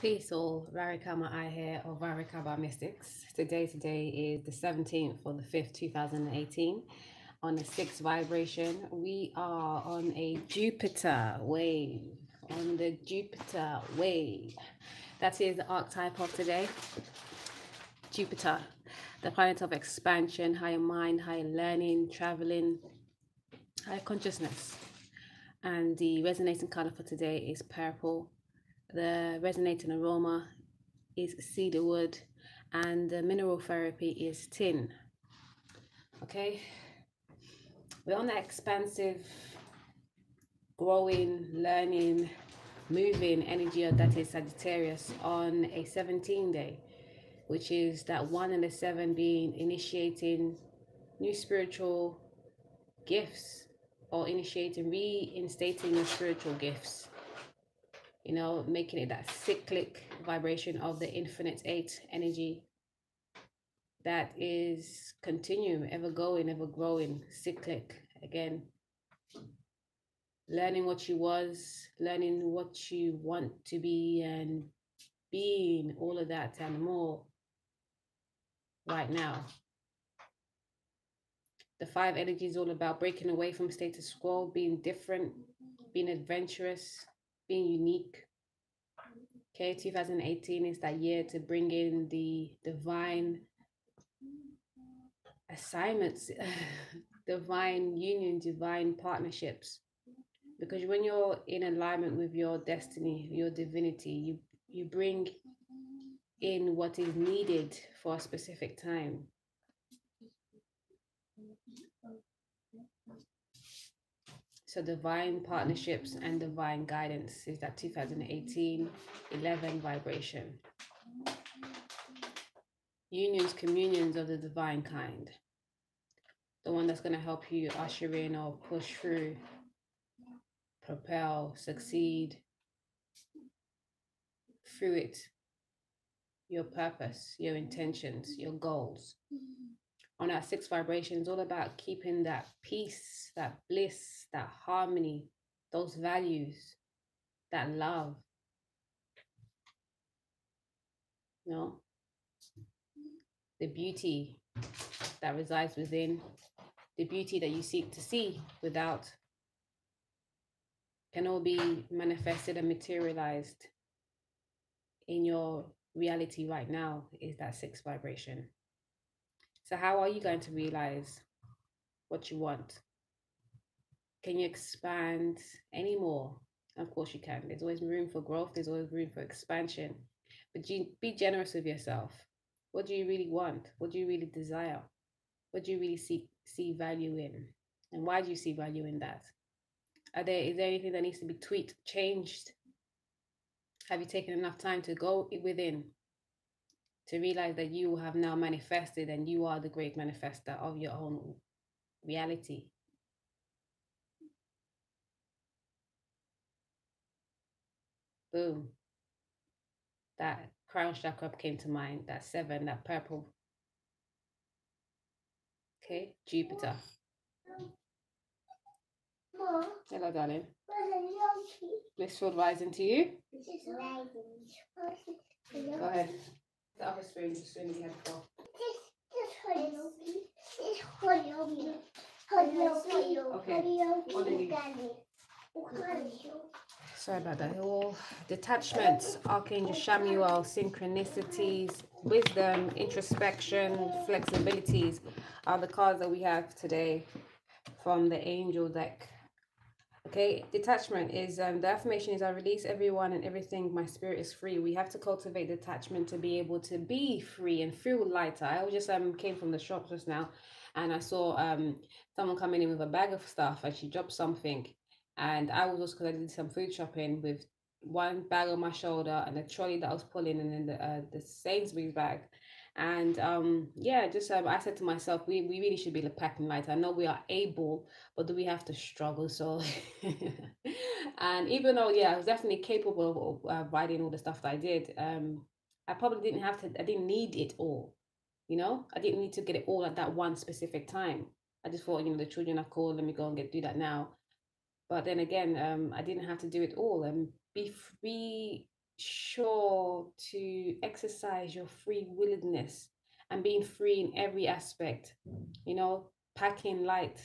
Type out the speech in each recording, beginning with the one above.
Peace all, RaRe Ka Maai here of RaRe Ka Mystics. Today is the 17th for the 5th, 2018. On the 6th vibration, we are on a Jupiter wave. On the Jupiter wave. That is the archetype of today. Jupiter, the planet of expansion, higher mind, higher learning, traveling, higher consciousness. And the resonating color for today is purple. The resonating aroma is cedarwood, and the mineral therapy is tin. Okay, we're on that expansive, growing, learning, moving energy that is Sagittarius on a 17 day, which is that 1 and the 7 being initiating new spiritual gifts or reinstating your spiritual gifts. You know, making it that cyclic vibration of the infinite 8 energy that is continuum, ever going, ever growing, cyclic. Again, learning what you was, learning what you want to be, and being all of that and more right now. The 5 energy is all about breaking away from status quo, being different, being adventurous, being unique. Okay, 2018 is that year to bring in the divine assignments, divine union, divine partnerships. Because when you're in alignment with your destiny, your divinity, you bring in what is needed for a specific time. So divine partnerships and divine guidance is that 2018 11 vibration. Unions, communions of the divine kind. The one that's going to help you usher in or push through, propel, succeed through it. Your purpose, your intentions, your goals. On that 6 vibration, it's all about keeping that peace, that bliss, that harmony, those values, that love. You know, the beauty that resides within, the beauty that you seek to see without, can all be manifested and materialized in your reality right now, is that 6 vibration. So how are you going to realize what you want? Can you expand any more? Of course you can. There's always room for growth. There's always room for expansion. But be generous with yourself. What do you really want? What do you really desire? What do you really see value in? And why do you see value in that? Is there anything that needs to be tweaked, changed? Have you taken enough time to go within to realize that you have now manifested and you are the great manifester of your own reality? Boom. That crown chakra came to mind, that 7, that purple. Okay, Jupiter. Hello, darling. Blissful rising to you. Go ahead. The other spoon, just spoon you had before. Okay. Sorry about that. All detachments, Archangel Shamuel, synchronicities, wisdom, introspection, flexibilities are the cards that we have today from the angel deck. Okay, detachment is the affirmation is I release everyone and everything. My spirit is free. We have to cultivate detachment to be able to be free and feel lighter. I just came from the shop just now, and I saw someone coming in with a bag of stuff, and she dropped something, and I was also, because I did some food shopping, with one bag on my shoulder and a trolley that I was pulling, and then the Sainsbury's bag. And yeah, just I said to myself, we really should be packing light. I know we are able, but do we have to struggle? So and even though, yeah, I was definitely capable of writing all the stuff that I did, I probably didn't have to, I didn't need it all, you know. I didn't need to get it all at that one specific time. I just thought, you know, the children are cool, let me go and do that now. But then again, I didn't have to do it all, and be sure to exercise your free willingness and being free in every aspect. You know, packing light.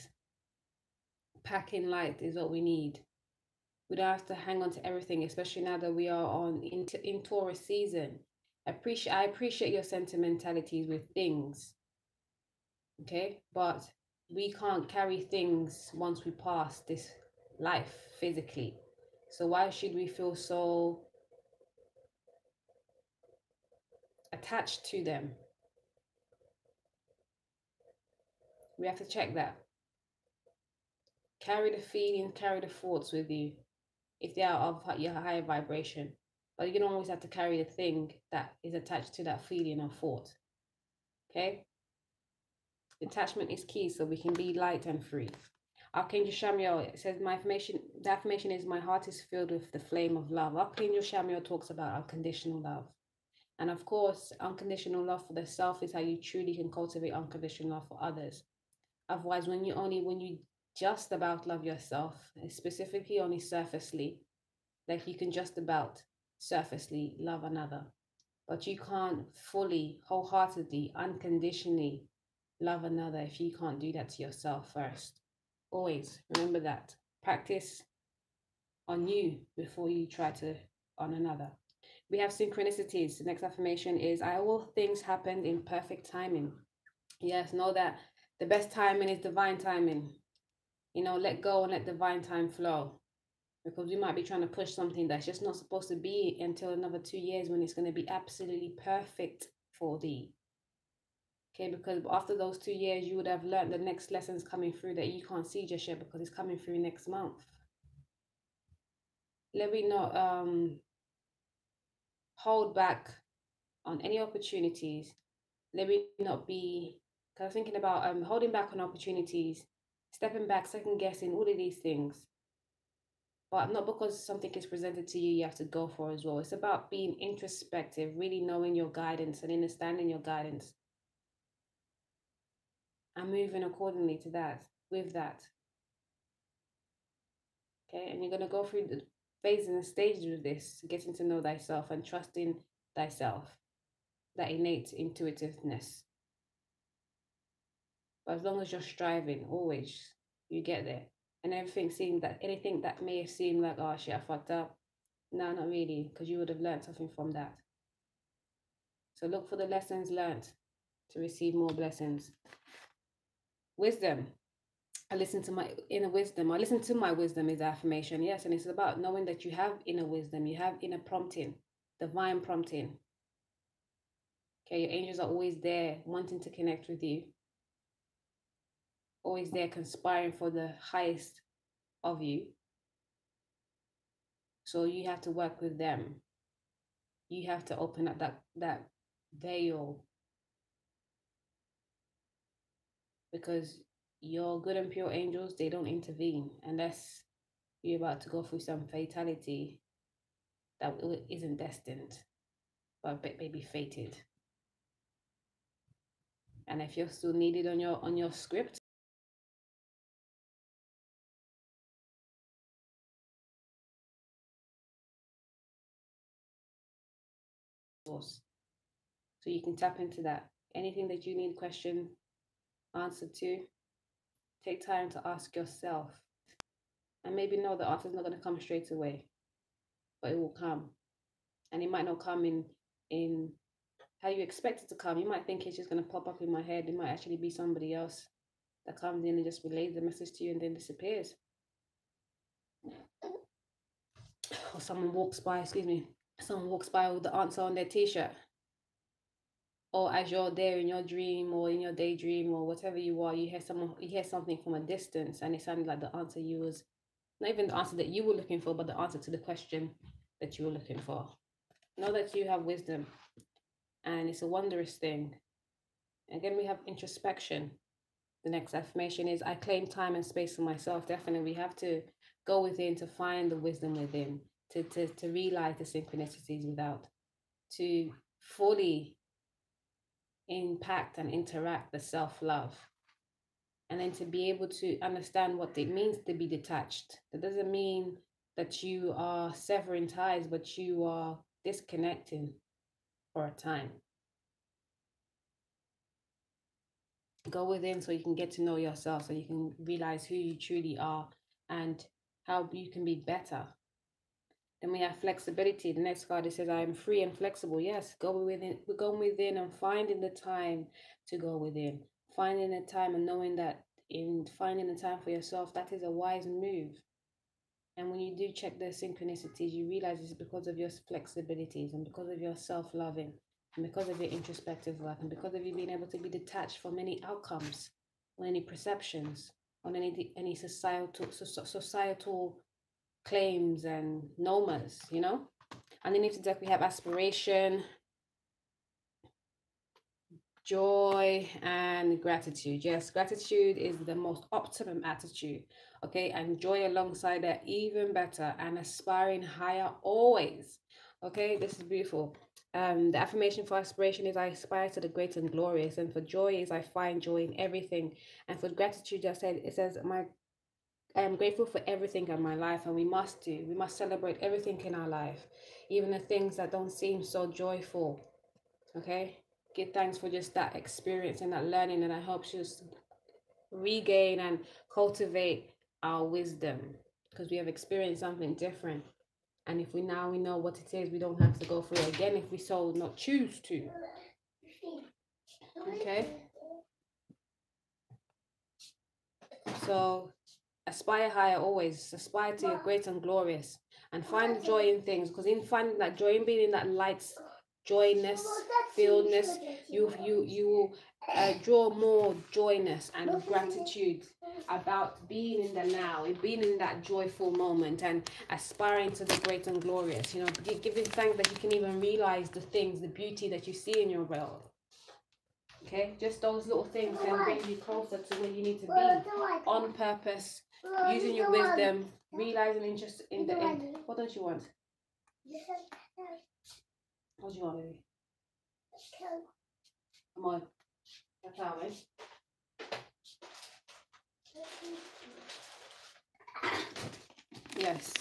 Packing light is what we need. We don't have to hang on to everything, especially now that we are in Taurus season. I appreciate your sentimentalities with things, okay? But we can't carry things once we pass this life physically. So why should we feel so attached to them? We have to check that. Carry the feelings, carry the thoughts with you if they are of your higher vibration. But you don't always have to carry a thing that is attached to that feeling or thought. Okay? Detachment is key so we can be light and free. Archangel Shamiel, it says, the affirmation is, my heart is filled with the flame of love. Archangel Shamiel talks about unconditional love. And of course, unconditional love for the self is how you truly can cultivate unconditional love for others. Otherwise, when you just about love yourself, specifically only surfacely, like you can just about surfacely love another, but you can't fully, wholeheartedly, unconditionally love another if you can't do that to yourself first. Always remember that. Practice on you before you try to on another. We have synchronicities. The next affirmation is, all things happen in perfect timing. Yes, know that the best timing is divine timing. You know, let go and let divine time flow. Because we might be trying to push something that's just not supposed to be until another 2 years when it's going to be absolutely perfect for thee. Okay, because after those 2 years, you would have learned the next lessons coming through that you can't see just yet because it's coming through next month. Let me not hold back on any opportunities. Let me not be, because I was thinking about holding back on opportunities, stepping back, second guessing, all of these things. But not because something is presented to you, you have to go for as well. It's about being introspective, really knowing your guidance and understanding your guidance and moving accordingly to that, with that. Okay, and you're going to go through the phases and stages with this, getting to know thyself and trusting thyself, that innate intuitiveness. But as long as you're striving, always, you get there. And anything that may have seemed like, oh shit, I fucked up. No, not really, because you would have learned something from that. So look for the lessons learned to receive more blessings. Wisdom. I listen to my inner wisdom. I listen to my wisdom is affirmation. Yes, and it's about knowing that you have inner wisdom. You have inner prompting, divine prompting. Okay, your angels are always there wanting to connect with you. Always there conspiring for the highest of you. So you have to work with them. You have to open up that veil, because your good and pure angels, they don't intervene unless you're about to go through some fatality that isn't destined, but maybe fated. And if you're still needed on your script, so you can tap into that. Anything that you need question answered to, take time to ask yourself, and maybe know the answer's not going to come straight away, but it will come. And it might not come in how you expect it to come. You might think it's just going to pop up in my head. It might actually be somebody else that comes in and just relays the message to you and then disappears. Or someone walks by with the answer on their t-shirt. Or as you're there in your dream or in your daydream or whatever you are, you hear something from a distance, and it sounded like the answer you was, not even the answer that you were looking for, but the answer to the question that you were looking for. Know that you have wisdom, and it's a wondrous thing. Again, we have introspection. The next affirmation is, I claim time and space for myself. Definitely, we have to go within to find the wisdom within, to realize the synchronicities without, to fully impact and interact the self-love, and then to be able to understand what it means to be detached. That doesn't mean that you are severing ties, but you are disconnecting for a time. Go within so you can get to know yourself, so you can realize who you truly are and how you can be better. Then we have flexibility. The next card, it says, I am free and flexible. Yes, go within. We're going within and finding the time to go within. Finding the time and knowing that in finding the time for yourself, that is a wise move. And when you do check the synchronicities, you realize it's because of your flexibilities and because of your self-loving and because of your introspective work and because of you being able to be detached from any outcomes or any perceptions on any societal claims and normas, you know. Underneath the deck we have aspiration, joy, and gratitude. Yes, gratitude is the most optimum attitude, okay, and joy alongside that, even better, and aspiring higher always. Okay, this is beautiful. The affirmation for aspiration is, I aspire to the great and glorious, and for joy is, I find joy in everything. And for gratitude, I said, it says, I am grateful for everything in my life, and we must celebrate everything in our life, even the things that don't seem so joyful. Okay, give thanks for just that experience and that learning, and that helps you regain and cultivate our wisdom, because we have experienced something different. And if we know what it is, we don't have to go through it again if we so not choose to. Okay, so aspire higher always. Aspire to your great and glorious, and find joy in things, because in finding that joy, in being in that light, joyness, filledness, you will draw more joyness and gratitude about being in the now, being in that joyful moment, and aspiring to the great and glorious. You know, giving thanks that you can even realize the things, the beauty that you see in your world. Okay, just those little things can bring you closer to where you need to be on purpose, using your wisdom, realizing interest in the end. What don't you want? What do you want, baby? Come on. That's how, right? Yes.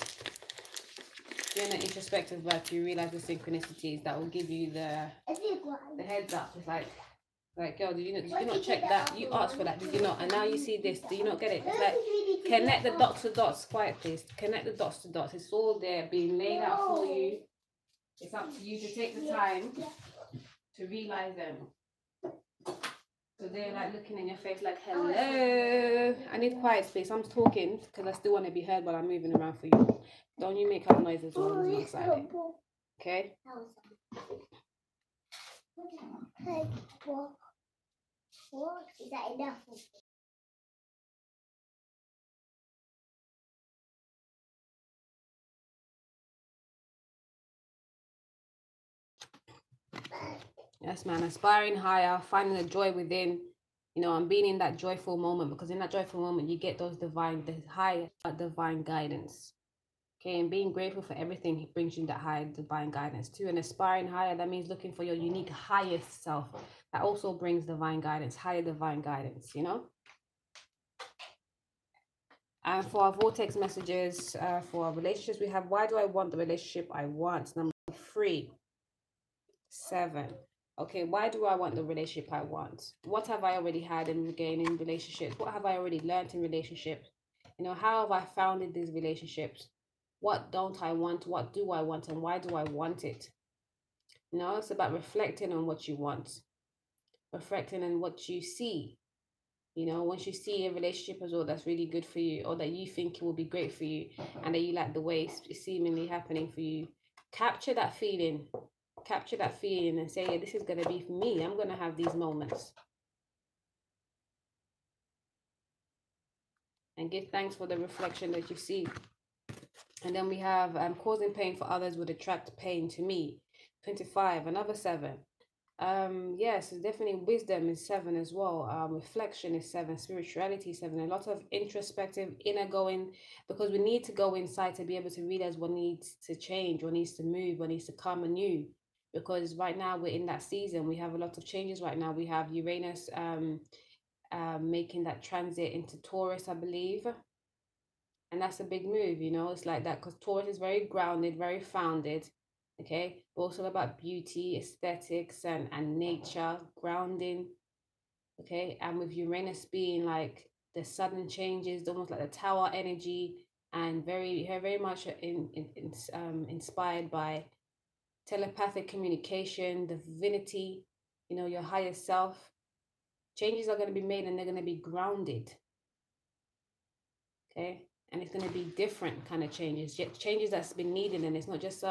Doing the introspective work, you realize the synchronicities that will give you the heads up. It's like, girl, did you not check that? You asked for that, did you not? And now you see this. Do you not get it? It's like, connect the dots to dots. Quiet, please. Connect the dots to dots. It's all there, being laid out for you. It's up to you to take the time to realize them. So they're like looking in your face like, hello. I need quiet space. I'm talking because I still want to be heard while I'm moving around for you. Don't you make up noises while I'm outside. Okay? What? Is that enough? Yes, man. Aspiring higher, finding the joy within, you know, and being in that joyful moment, because in that joyful moment, you get the high divine guidance. Okay, and being grateful for everything, he brings you that high divine guidance too. And aspiring higher, that means looking for your unique highest self. That also brings divine guidance, higher divine guidance, you know. And for our vortex messages, for our relationships, we have, why do I want the relationship I want? Number 3, 7. Okay, why do I want the relationship I want? What have I already had and regained in relationships? What have I already learned in relationships? You know, how have I founded these relationships? What don't I want? What do I want? And why do I want it? You know, it's about reflecting on what you want, reflecting on what you see. You know, once you see a relationship as well that's really good for you, or that you think will be great for you, and that you like the way it's seemingly happening for you, capture that feeling and say, yeah, this is going to be for me. I'm going to have these moments. And give thanks for the reflection that you see. And then we have causing pain for others would attract pain to me. 25, another 7. Yes, definitely wisdom is 7 as well. Reflection is 7, spirituality is 7, a lot of introspective inner going, because we need to go inside to be able to realize what needs to change, what needs to move, what needs to come anew. Because right now we're in that season, we have a lot of changes right now. We have Uranus making that transit into Taurus, I believe. And that's a big move, you know. It's like that because Taurus is very grounded, very founded. Okay, also about beauty, aesthetics, and nature, grounding. Okay, and with Uranus being like the sudden changes, almost like the tower energy, and very much inspired by telepathic communication, divinity, your higher self. Changes are going to be made and they're going to be grounded. Okay, and it's going to be different kind of changes, changes that's been needed, and it's not just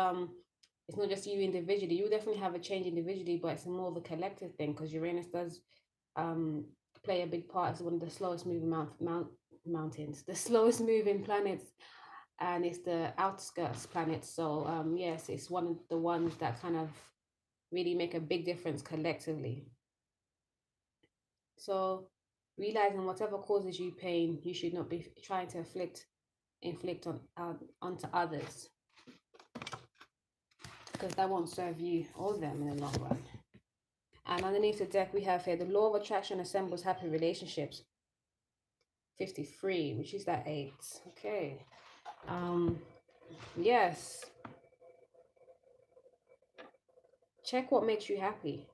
you individually. You definitely have a change individually, but it's more of a collective thing, because Uranus does play a big part. It's one of the slowest moving mountains, the slowest moving planets, and it's the outskirts planet. So yes, it's one of the ones that kind of really make a big difference collectively. So realizing whatever causes you pain, you should not be trying to inflict onto others, because that won't serve you or them in the long run. And underneath the deck, we have here the law of attraction assembles happy relationships. 53, which is that 8. Okay. Yes. Check what makes you happy.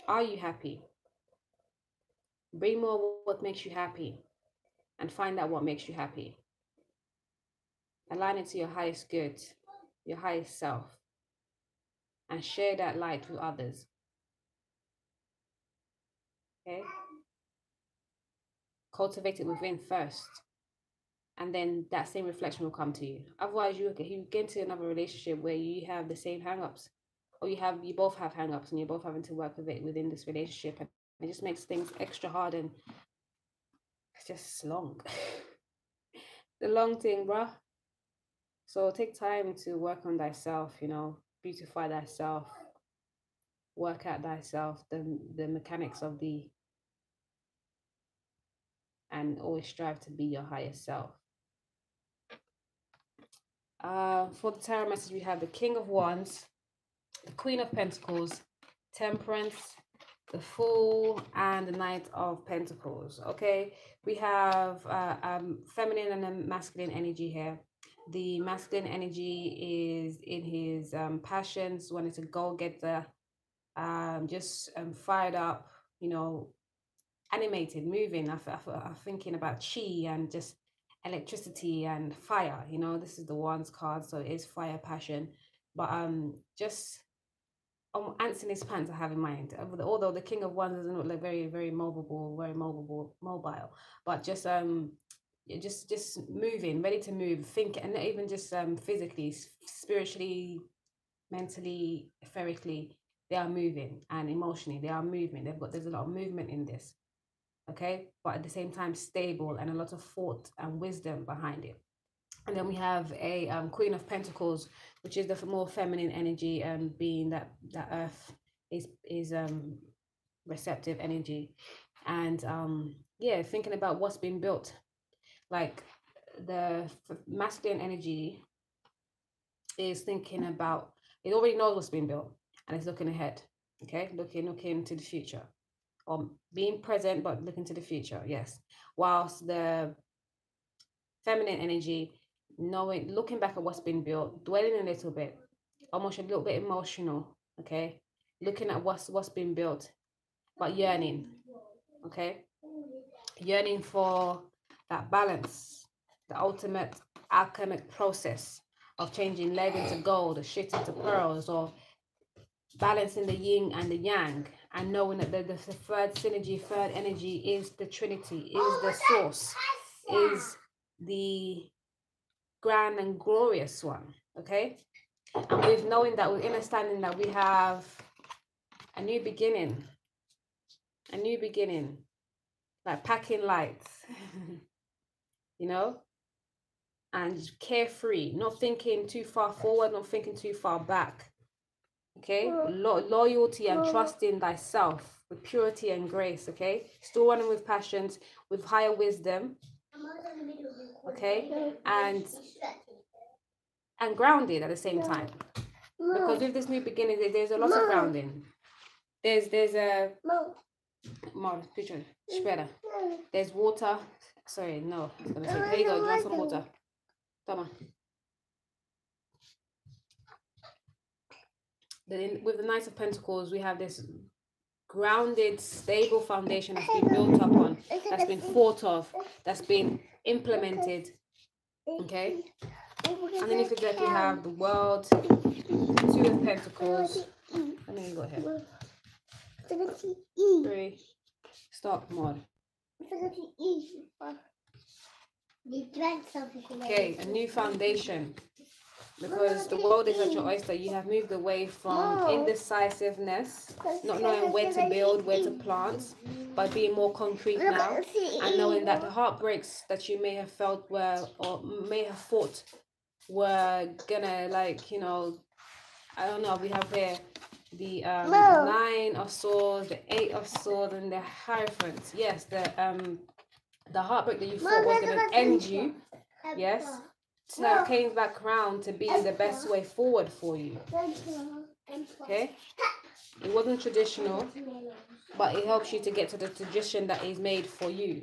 Are you happy? Bring more what makes you happy, and find out what makes you happy. Align it to your highest good, your highest self, and share that light with others. Okay? Cultivate it within first, and then that same reflection will come to you. Otherwise, you get into another relationship where you have the same hang-ups, or you both have hang-ups, and you're both having to work with it within this relationship, and it just makes things extra hard, and it's just long. The long thing, bruh. So take time to work on thyself, beautify thyself, work at thyself, the mechanics of and always strive to be your highest self. For the tarot message, we have the King of Wands, the Queen of Pentacles, Temperance, the Fool, and the Knight of Pentacles. Okay, we have feminine and a masculine energy here. The masculine energy is in his passions, wanting to go get the just fired up, animated, moving. I'm thinking about chi and just electricity and fire. This is the Wands card, so it is fire, passion. But just ants in his pants I have in mind. Although the King of Wands doesn't look like very mobile, but just moving, ready to move, think, and not even just physically, spiritually, mentally, etherically, they are moving, and emotionally they are moving. There's a lot of movement in this. Okay, but at the same time stable, and a lot of thought and wisdom behind it. And then we have a Queen of Pentacles, which is the more feminine energy, being that Earth is receptive energy, and yeah, thinking about what's been built. Like the masculine energy is thinking about, it already knows what's been built, and it's looking ahead. Okay, looking to the future, or being present but looking to the future. Yes, whilst the feminine energy, looking back at what's been built, dwelling a little bit, almost a little bit emotional. Okay, looking at what's been built, but yearning. Okay, yearning for that balance, the ultimate alchemic process of changing lead into gold, or shit into pearls, or balancing the yin and the yang, and knowing that the third synergy, third energy is the Trinity, is the source, is the grand and glorious one. Okay, and with knowing that, with understanding that we have a new beginning, like packing lights, and carefree, not thinking too far forward, not thinking too far back. Okay, loyalty and trusting thyself with purity and grace. Okay, still running with passions, with higher wisdom. Okay, and grounded at the same time, because with this new beginning, there's a lot of grounding. There's a picture spreader. There's water. Sorry, no, I was gonna say, here you go. Do you want some water? Come on. with the Knight of Pentacles, we have this grounded, stable foundation that's been built upon, that's been thought of, that's been implemented. Okay, and then if you deck, we have the World, Two of Pentacles. Let me go ahead. 3. Stop, Maud. Okay, a new foundation. Because the world is at your oyster, you have moved away from indecisiveness, not knowing where to build, where to plant, by being more concrete now, and knowing that the heartbreaks that you may have felt were, or may have thought were gonna, like, you know, I don't know, we have here the 9 of Swords, the 8 of Swords, and the Hierophant. Yes, the heartbreak that you thought was gonna end you, yes, came back around to be the best way forward for you. Okay, it wasn't traditional, but it helps you to get to the tradition that is made for you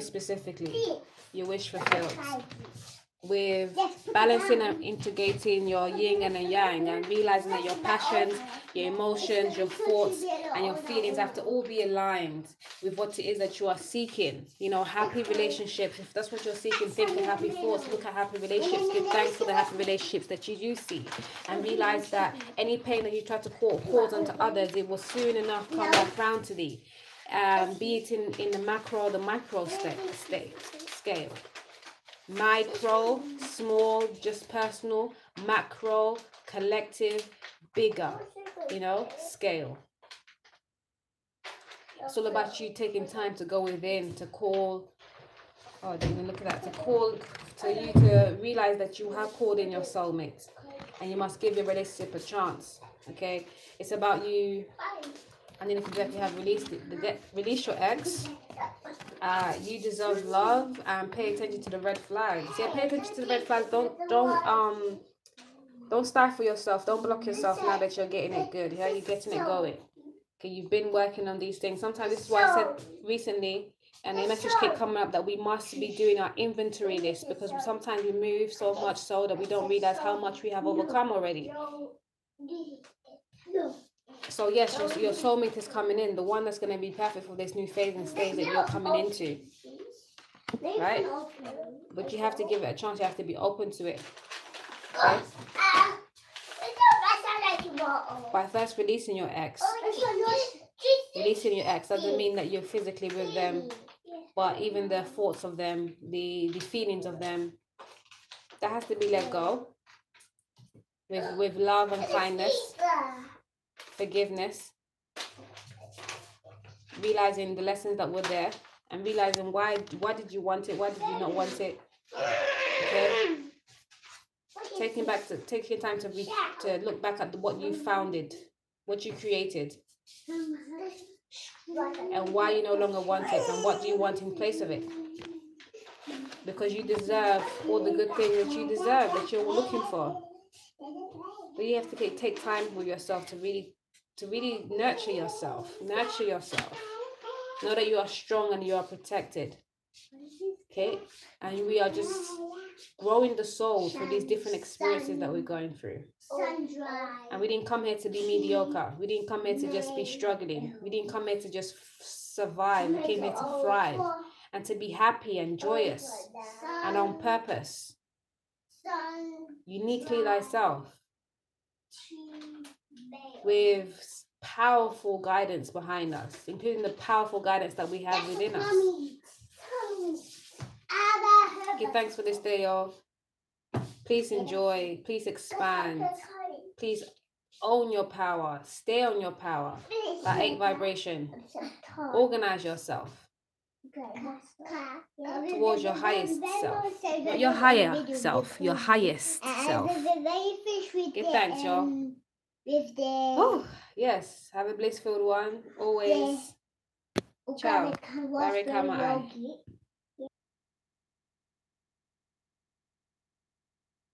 specifically, your wish fulfilled, with balancing and integrating your yin and a yang, and realizing that your passions, your emotions, your thoughts and your feelings have to all be aligned with what it is that you are seeking. You know, happy relationships, if that's what you're seeking, think of happy thoughts, look at happy relationships, give thanks for the happy relationships that you do see, and realize that any pain that you try to cause onto others, it will soon enough come back round to thee, be it in the macro or the micro scale. Micro, small, just personal, macro, collective, bigger, you know, scale. It's all about you taking time to go within, to call, oh, didn't look at that, to call, to you to realize that you have called in your soulmate, and you must give your relationship a chance, okay? It's about you, and then if you definitely have release your ex. You deserve love, and pay attention to the red flags. Yeah, pay attention to the red flags. Don't stifle yourself. Don't block yourself now that you're getting it good. Yeah, you're getting it going. Okay, you've been working on these things. Sometimes this is why I said recently, and the message kept coming up, that we must be doing our inventory list, because sometimes we move so much so that we don't realize how much we have overcome already. So yes, your soulmate is coming in, the one that's going to be perfect for this new phase and stage that you're coming into, right? But you have to give it a chance. You have to be open to it. Okay? By first releasing your ex. Releasing your ex doesn't mean that you're physically with them, but even the thoughts of them, the feelings of them, that has to be let go with love and kindness. Forgiveness, realizing the lessons that were there, and realizing why did you want it, why did you not want it. Okay, taking time to look back at what you founded, what you created, and why you no longer want it, and what do you want in place of it, because you deserve all the good things that you deserve, that you're looking for. But you have to take time with yourself to really nurture yourself. Know that you are strong and you are protected. Okay? And we are just growing the soul through these different experiences that we're going through. And we didn't come here to be mediocre. We didn't come here to just be struggling. We didn't come here to just survive. We came here to thrive and to be happy and joyous and on purpose. Uniquely thyself. With powerful guidance behind us, including the powerful guidance that we have within us. Give thanks for this day, y'all. Please enjoy, please expand, please own your power, stay on your power, that 8 vibration. Organize yourself towards your highest self, not your higher self, your highest self. Give thanks, y'all. Oh, yes, have a bliss-filled one. Always. Ciao. RaRe Ka Maai.